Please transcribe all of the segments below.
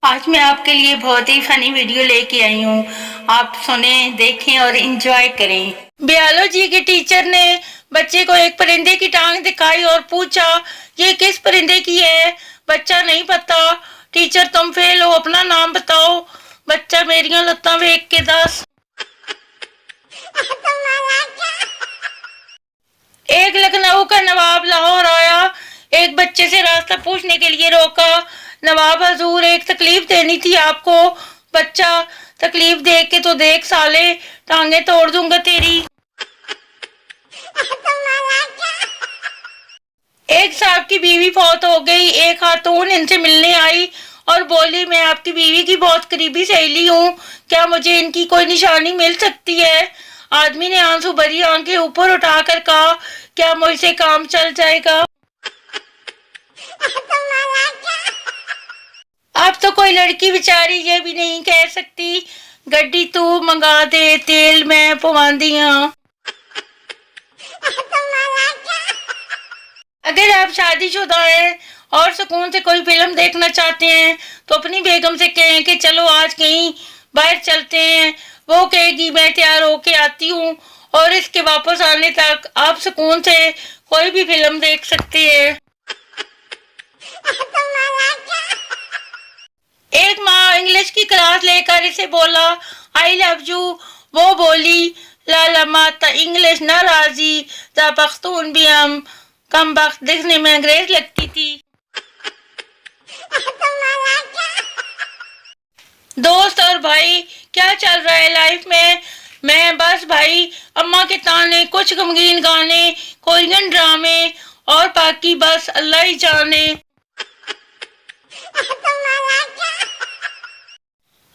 आज मैं आपके लिए बहुत ही फनी वीडियो लेके आई हूँ। आप सुने, देखें और एंजॉय करें। बायोलॉजी के टीचर ने बच्चे को एक परिंदे की टांग दिखाई और पूछा, ये किस परिंदे की है? बच्चा, नहीं पता। टीचर, तुम फेल हो, अपना नाम बताओ। बच्चा, मेरियां लत्तां वेख के दस। एक लखनऊ का नवाब लाहौर आया, एक बच्चे से रास्ता पूछने के लिए रोका। नवाब, हजूर, एक तकलीफ देनी थी आपको। बच्चा, तकलीफ देख के तो देख साले, टांगे तोड़ दूंगा तेरी। एक साहब की बीवी फौत हो गई। एक खातून इनसे मिलने आई और बोली, मैं आपकी बीवी की बहुत करीबी सहेली हूँ, क्या मुझे इनकी कोई निशानी मिल सकती है? आदमी ने आंसू भरी आंखें ऊपर उठाकर कहा, क्या मुझसे काम चल जाएगा? अब तो कोई लड़की बेचारी ये भी नहीं कह सकती, गड्डी तू मंगा दे, तेल मैं पवांदी हाँ। अगर आप शादीशुदा हैं और सुकून से कोई फिल्म देखना चाहते हैं तो अपनी बेगम से कहें कि चलो आज कहीं बाहर चलते हैं। वो कहेगी, मैं तैयार होके आती हूँ, और इसके वापस आने तक आप सुकून से कोई भी फिल्म देख सकते हैं। एक माँ इंग्लिश की क्लास लेकर इसे बोला, आई लव यू। वो बोली, लाला माता इंग्लिश ना राजी, दा पख्तून भी हम कम वक्त दिखने में अंग्रेज लगती थी। दोस्त और भाई, क्या चल रहा है लाइफ में? मैं बस भाई, अम्मा के ताने, कुछ गमगीन गाने, कोरियन ड्रामे और बाकी बस अल्लाह ही जाने।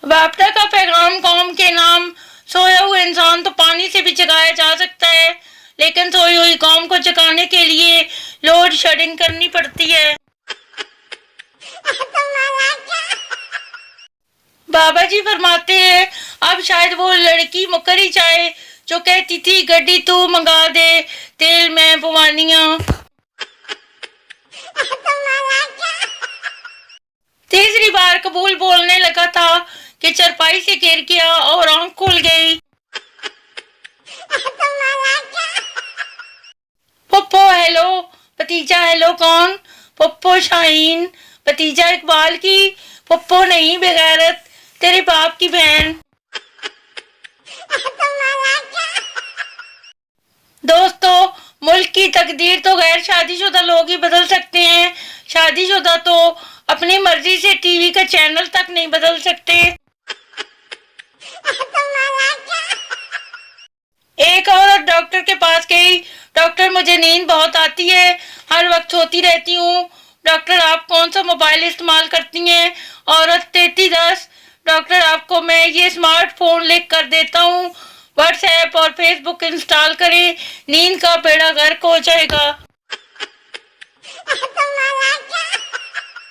वापडा का पैगाम कौम के नाम, सोया हुआ इंसान तो पानी से भी जगाया जा सकता है, लेकिन सोई हुई कौम को जगाने के लिए लोड शेडिंग करनी पड़ती है। बाबा जी फरमाते हैं, अब शायद वो लड़की मुकर ही जाए जो कहती थी, गड्डी तू मंगा दे, तेल मैं पवानिया। तीसरी बार कबूल बोलने लगा था कि चरपाई से गिर गया और आंख खुल गई। पप्पो हेलो, भतीजा हेलो कौन? पप्पो शाहीन, भतीजा इकबाल की। पप्पो नहीं बेगैरत, तेरे बाप की बहन। दोस्तों, मुल्क की तकदीर तो गैर शादीशुदा लोग ही बदल सकते हैं, शादीशुदा तो अपनी मर्जी से टीवी का चैनल तक नहीं बदल सकते। एक औरत डॉक्टर के पास गई, डॉक्टर, मुझे नींद बहुत आती है, हर वक्त सोती रहती हूँ। डॉक्टर, आप कौन सा मोबाइल इस्तेमाल करती हैं? औरत 3310, डॉक्टर, आपको मैं ये स्मार्टफोन लिख कर देता हूँ, व्हाट्सएप और फेसबुक इंस्टॉल करें, नींद का बेड़ा गर्क हो जाएगा।